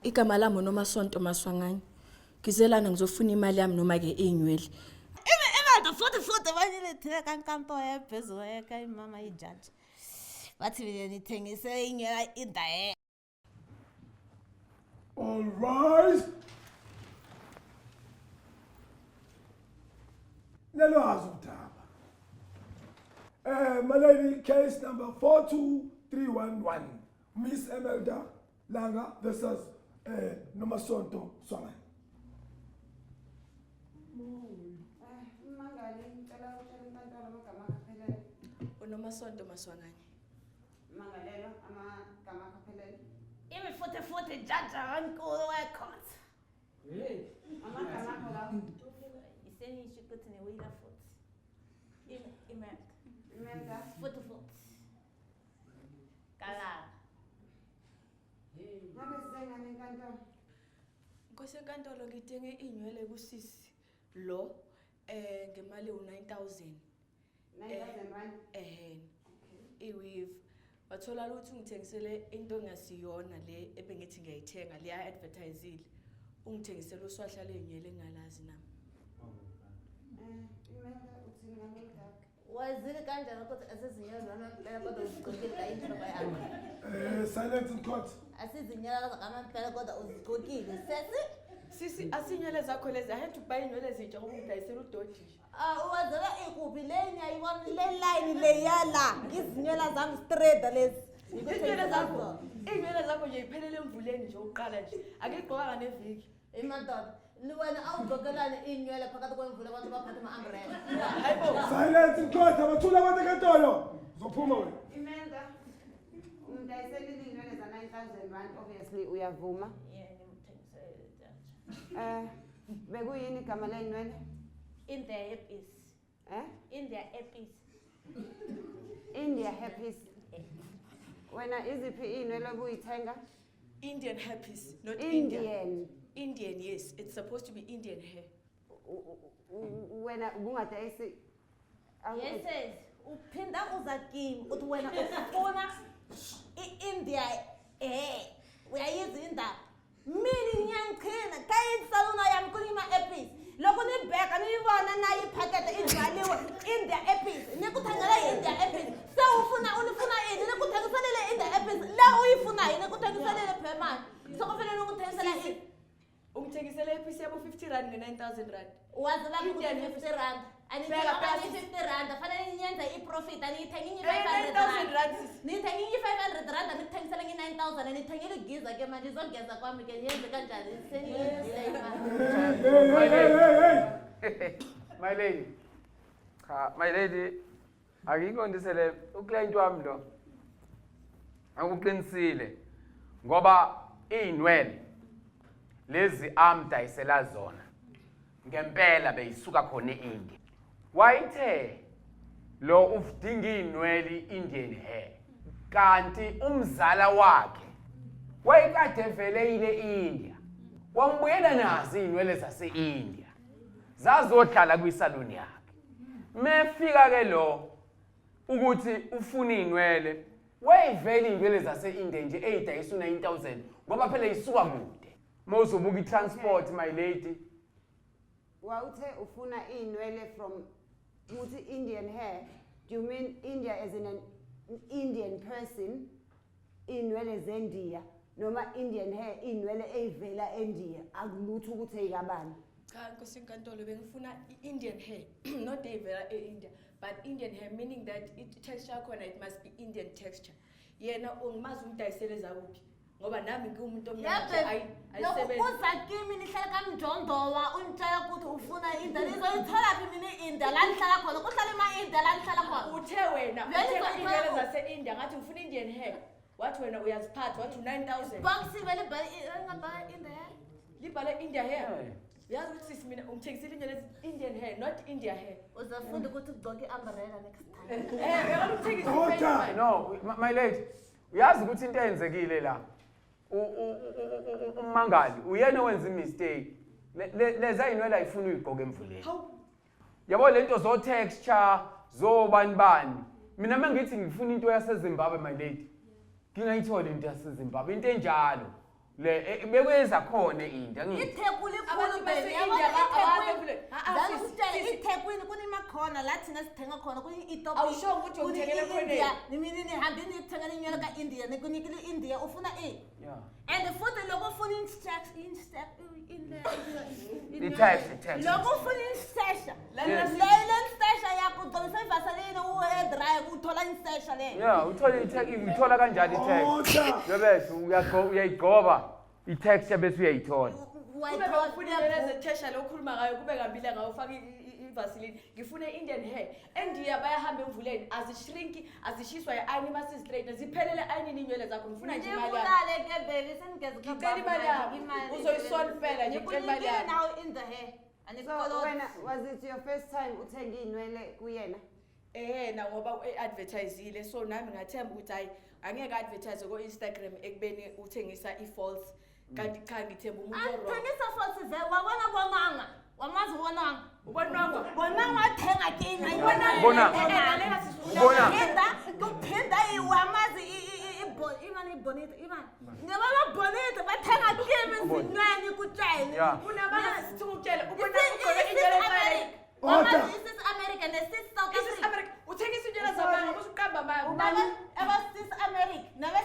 Igama lami uNomasonto Maswanganye. Ngizelana ngizofuna imali yami noma ke inywele. Imali futhi manje thina kankampo yaphezulu ekhaya imama ijaji. Bathi mina nithengise inywele indaye. All rise. Nelwazi udaba. My lady, case number 42311. Miss Emelda Langa versus Nomasonto Swanganye. uNomasonto Maswanganye. Mangalelo amagama kaphelele. Imi futhi jaji ankulu wecourt. Hey. Amagama akho la. Isenisho ukuthi newila futhi. Imelda futhi. Kala. Ngabe sengane enkantolo. Nkosenkantolo ngidinge inywele kusisi lo ngemali u9000. 9,000 rand. Iweave wathola ukuthi ungithengisele into engasiyona le ebengithi ngiyayithenga liya advertisile ungithengisele uswahla lenywele engalazi nami. Imelda uthi ngamenda. Wazile kanjani ukuthi asizinyazana kuphela kodwa uzigqokile inhloko yakho? Silence in court. Asizinyazana ngamaphela kodwa uzigqokile. Sisi asinywele zakho lezi I had to buy inywele ezintsha ngoba ngidayisela udodi. Uwazela ikuphi leni ayibona le line le yala izinyela zami straight lezi. Inywele zakho nje iphelele emvuleni nje uqala nje akigqokanga neviki. Imadoda wena awugqokelane inywele phakathi kwemvula abantu baphathe ama-umbrella. Hayibo. Silence in court. Abathula abantu enkantolo. Uzophuma wena. Imelda ungidayisela inywele za 9,000 rand obviously uyavuma. Bekuyini igama lenywele? India Happy. India Happy. India Happy. Wena iziphi inywele obuyithenga? Indian Happys, not Indian. Indian, yes. It's supposed to be Indian hair. Wena kungadayisi. Yes, uphinda uzakimi uthi wena ufuna iIndia uyayiza indaba. Mina ngiyangichina kayinsalona yami kulima Happy. Lokho nibheka niyibona nayi iphakethe ivaliwe India Happy. Nikuthengele India Happy. Unifuna ini nikuthengiselele India Happy. La uyifuna yini nikuthengiselele phemani. Sokufanele ukuthengisela ini. Ungithengisele iphisi yabo 50 rand nge9000 rand. Wazela ukuthi 50 rand. Anithenga 50 rand. Fanele niyenze iprofit aniyithenga 500 rand. Nithenga 500 rand anithengisela nge9000 anithengele giza ke manje izongeza kwami ke niyenze kanjani? My lady. My lady. Akingondisele uclient wami lo. Akuqinisile ngoba inwele lezi amdayisela zona ngempela beyisuka khona eIndia. Wayithe lo ufdinga inwele Indian hair kanti umzala wakhe wayekade vele ile eIndia. Wambuyela nazi inwele zaseIndia zazohlala kwisaluni yakhe. Mefika ke lo ukuthi ufuna inwele wayivela inwele zaseIndia nje eyidayisa 9,000 ngoba phela isuka kude. Mawuzobuka itransport my lady. Wawuthe ufuna inwele from uthi Indian hair. Do you mean India as in an Indian person? Inwele zendiya noma Indian hair inwele eyivela eIndia akulutho ukuthi eyikabani. Cha nkosenkantolo bengifuna Indian hair not evela eIndia but Indian hair meaning that texture khona it must be Indian texture. Yena ungimazi umdayisele zakuphi ngoba nami ngiumuntu omnyama ayisebenzi. Uzakimi nihlala kamjondowa untshela ukuthi ufuna India nizoyithola phi mina iIndia la nihlala khona kuhlala ima-India la nihlala khona. Uthe wena uthenga inwele zaseIndia ngathi ufuna Indian hair. Wathi wena uyaziphatha wathi 9,000. Bangisibe ngabhala India. Libhala India hair. Yazi ukuthi sisi mina ungithengisile inwele Indian hair not India hair. Uzafunda ukuthi ugqoke umbrella next time. Uyalithengisa. No, my lady. Uyazi ukuthi into eyenzekile la. Umangali uyena owenza imistake. Leza inwele ayifuna uyigqoke emvuleni. Yabo lento zo texture zo bani. Mina mangithi ngifuna into yaseZimbabwe my lady. Ngingayithola into yaseZimbabwe into enjalo. le bekwenza khona India ngithi iThekwini Abantu ikhulu baby base-India yabona sis. iThekwini kunemakhona la thina sithenga khona kuni-Ethiopia Awusho ukuthi uyothengela khona India nimini nihambe niyethengela inywele ka-India nikunikile India ufuna yeah and futhi loko ufuna i-tax loko ufuna insesha Yes. leyile insesha yakho ugcobisa ivaseline uhedrayi uthola insesha leyo yeah uthola kanjani i-tax Order. yobethu uyayigcoba i-tax bese uyayithola Kube ufuna inwele zethesha lokhuluma ngayo kube kambile ngayo ufaka ivaseline. Ngifuna Indian hair. Endiya bayahamba emvuleni azishrinki azishiswa i-iron mase straight ziphelele iron inywele zakho ngifuna nje imali yakho. ngibulale ke baby sengigeza Ngicela imali yakho. Uzoyisolvela nje ngicela imali yakho. now in the hair and So wena was it your first time uthenga inwele kuyena? Na ngoba advertisile so nami ngathemba ukuthi hayi angeke advertise ko Instagram ekubeni uthengisa i-false kanti cha ngithemba umuntu wrong. Anthengisa futhi vele wabona bonanga wamazi bonanga Ubonwangwa. bonanga wathenga kinga Bona. kuphinda iwamazi imani bonita imani ngibaba bonita bathenga kimi zinyani kutshayini Yeah. Kunamanga sithukutshela ubona This ugqoke inywele efanele. Order. is American and this South This is Africa. America. Uthengisa inywele zamanga bese uqamba manje. Sis America, never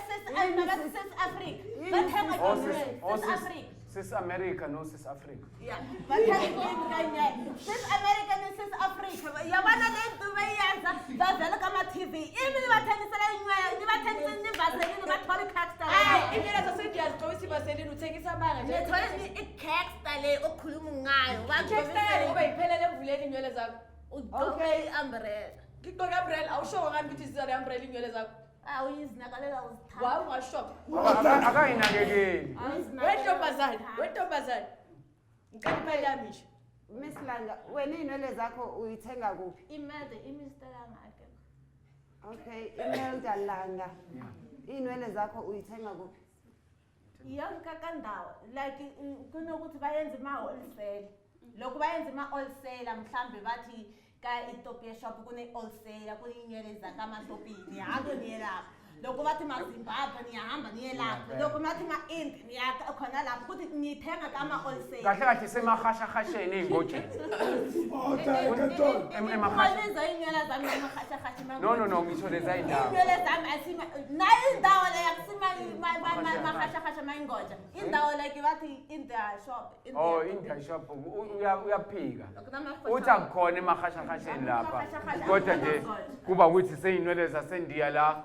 sis Africa. Bathenga Oh, kimi sis Africa. sis America no sis Africa Yeah, bathenga kimi kanye. Sis America and sis Africa. Yabona le nto bayenza bavela kama TV. Imi nibathengisela inywele, nibathengisela nivaseline bathola i-caster. Inywele zaseNdiya zigqokisa ivaseline uthengisa amanga nje. Nithola i-caster le okhuluma ngayo. Textile ngoba iphelele emvuleni inywele zakho. Okay, umbrella. Ngigqoke umbrella awusho ngani ukuthi sizale umbrella inywele zakho. Awuyizinakalela uzithanda. Wa ungashop. akayinakekeli Wentombazane. Ngicela imali yami nje. Miss Langa, wena inwele zakho uyithenga kuphi? Imede imistela ngakhe. Okay, Imelda Langa. Inwele zakho uyithenga kuphi? Yonke kandawo like kunokuthi bayenze ma-wholesale. Lokhu bayenze ma-wholesale mhlambe bathi ka-Ethiopia shop kune-wholesale kuney'nywele zakaMatopini nihambe niye lapho. Lokhu bathi ma-Zimbabwe niyahamba niye lapho. Lokhu bathi ma-Indi niya khona lapho ukuthi nithenga kama-wholesale. kahle kahle semahashahasheni ey'ngotsheni Order enkantolo. Ikholiza inywele zami amahashahasha no ngisho leza indawo inywele zami asima nayo indawo leyo akusima mahashahasha mayingoja. Indawo like bathi in the shop. oh India shop uyaphika uthi akukhona emahashahasheni lapha kodwa nje kuba ukuthi seyinwele zaseNdiya la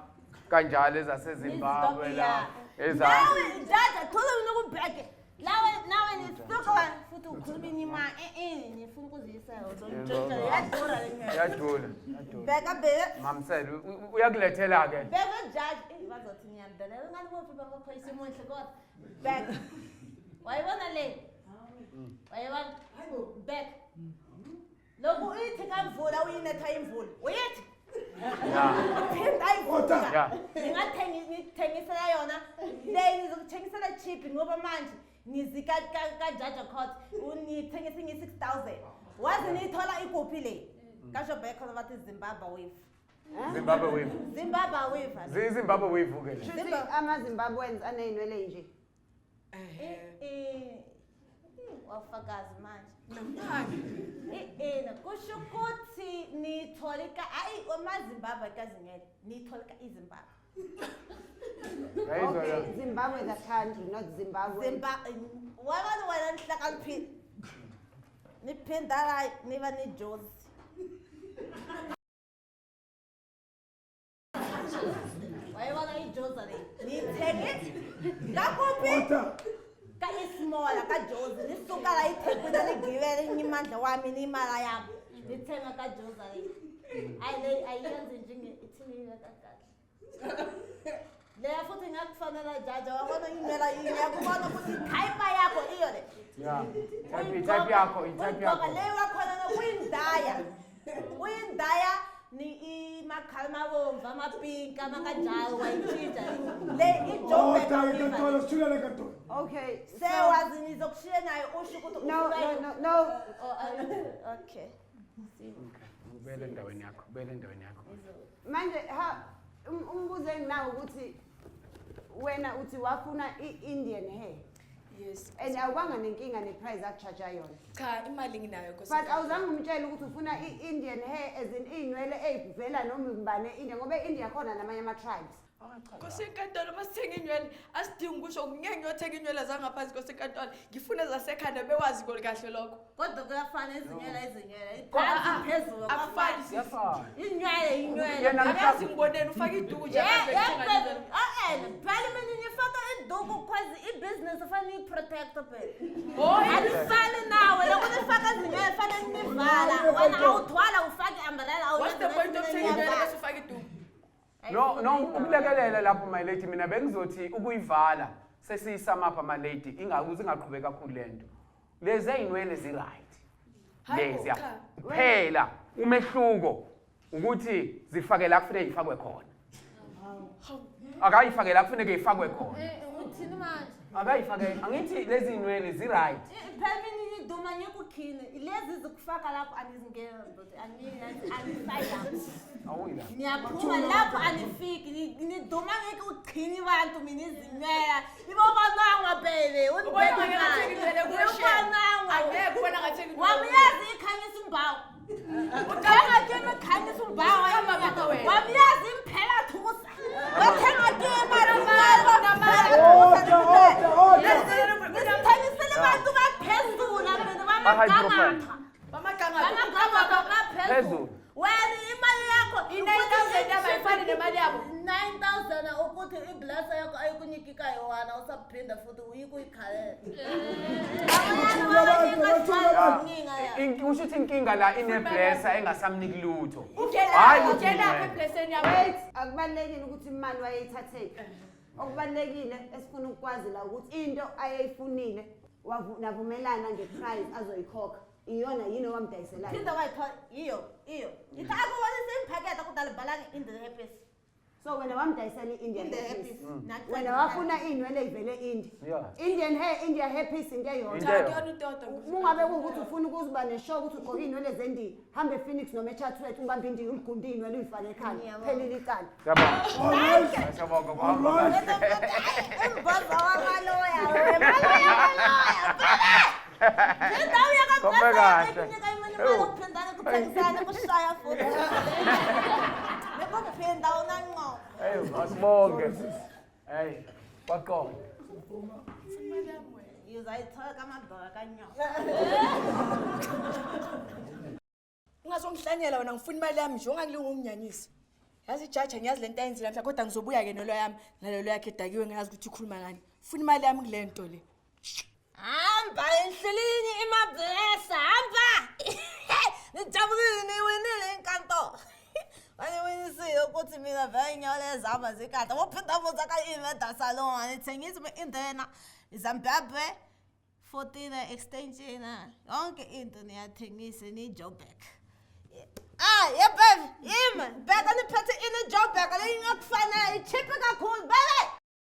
kanjalo ezaseZimbabwe la eza nawe jaja thola unokubheke nawe nisuka futhi ukhuluma ima nifuna ukuziyisela yadura le nyama yadula bheka bheke mamsela uyakulethela ke bheka jaji bazothi ngiyandelela ngani kuphi bangaphoyisa imonhle kodwa bheka wayibona le wayibona bheka lokhu uyithi kamvula uyinetha imvula uyithi phinda ayivula ngingathengisela yona le ngizokuthengisela cheap ngoba manje ngizika kajaja court unithengisa nge-6,000 wazi niyithola ikuphi le kasho bhekho bathi Zimbabwe wave Zimbabwe wave ke Shuthi ama-Zimbabweans aney'nwele nje. wafakazi manje Namhlanje. kusho ukuthi nitholika hayi amaZimbabwe kazinyele nitholika iZimbabwe Okay, Zimbabwe the country, not Zimbabwe. wabani wena nihlakaniphile niphinda la niba nijozi wayibona ijoza le nithenge ngakuphi Order. ka-ismola kajozi nisuka la iThekwini nigibele imandla wami nimala yami nithenga kajoza le ayiyenzi njenge-ithilile kakahle leya futhi ngakufanela jaja wabona imela yakubona ukuthi ikhayipha yakho iyo le yeah itype yakho leyo wakhona uyindaya imakhala amabomvu amapinki amakanjalo wayitshintsha le Order enkantolo. Sithulele enkantolo. Okay, sewazi nizokushiya nayo usho ukuthi no. Okay. ubele endaweni yakho Manje umbuzo enginawo ukuthi wena uthi wafuna i-Indian hair Yes. and awubanga nenkinga ne-price akuchaja yona. Cha, imali nginayo But awuzange umtshele ukuthi ufuna i-Indian hair as in iy'nwele ey'vela noma ubani e-India ngoba e-India khona namanye ama-tribes. Nkos'enkantolo masithenga inywele asidingi ukusho ngeke ngiyothenga inywele zangaphansi nkos'enkantolo ngifuna zasekhanda bewazi kahle lokho. Kodwa kuyafana izinyela iphansi phezulu Akufani. Siyafana. inywele Yena Akazi ngiboneni ufaka iduku nje phela mina ngifaka induku cause ibhizinisi fanele iprotect phela Oh, alifani nawe lokho nifaka izinywele fanele nivala wena awuthwala ufake umbrella what's the point of taking inywele bese ufaka iduku? No, ukulekelela lapho my lady mina bengizothi ukuyivala sesiyisamapha my lady ingakuze ingaqhubeka kakhulu lento. Lezi ayinwele zi right. Lezi ya. Phela umehluko ukuthi zifake la kufanele ifakwe khona. Akayifake la kufanele ifakwe khona. uthini manje Akayifake angithi lezi inwele zi right. phela mina ngiduma ngikukhini lezi zikufaka lapho anizingena but anifaya Awuyila. Niyaphuma lapho anifiki niduma ngeke uqhini abantu mina izinwela ibobonanga bebe Ubona ngathi ngivele ubonanga angeke ubona ngathi ngivele. wamiyazi ikhanyisa umbawo uthenga kimi khanyisa umbawo wamiyazi imphela thusa wathenga kimi ngisithengisele abantu baphezulu mina bamagangatha Phezulu. wena imali yakho I-9,000 abayifani nemali yabo. 9,000 ukuthi iblasa yakho ayikunikika yona usaphinda futhi uyikuyikhalela Usho ukuthi inkinga la ineblessa engasamniki lutho. Ungena apha epleseni yabo. Wait, akubalulekile ukuthi imali wayeyithathele. Okubalulekile esifuna ukwazi la ukuthi into ayeyifunile navumelana ngeprice azoyikhokha. Iyona yini owamdayiselayo. phinda wayithola iyo ngithi akubonisa imphakethe kudala libhalanga in the happy So wena wamdayisela i-Indian in the hair happy piece. Wena wafuna iy'nwele ey'vele India. Yeah. Indian hair, India hair piece into eyodwa. Into Cha, eyodwa. kuyona utoto. Ungabe kuwukuthi ufuna ukuba neshow ukuthi ugqoke iy'nwele zendiya, hambe ePhoenix noma eChartwell ubambe indiya uligunde iy'nwele uyifake ekhanda. Phelile icala. Siyabonga. Siyabonga kuhamba kahle. imboza wamaloya indawo Kombe kahle. yakaphinda imali ukuphindana kuthengisana kushaya futhi nekuphinda unanqo Hey, masibonge. Hey, baqonda. uzayithola kamadora kanyoka Ungazongihlanyela wena ngifuna imali yami nje ungangilinga unginyanyisa. Yazi ijaji ngiyazi lento ayenzile mhla kodwa ngizobuya ke nolo yami nalelo yakhe edakiwe ngiyazi ukuthi ukhuluma ngani. Ufuna imali yami kule nto le. hamba enhlelini imablesa hamba nijabulile niwinile inkantolo waniwinisile ukuthi mina vele inyole zami zikade wophinda futhi aka-inventa salon anithengisi be-indena izimbabwe 14 extension yonke into niyathengisa ni-Joburg yebebe yimi bheka niphethe ini-Joburg le ingakufanayo ichiphi kakhulu bebe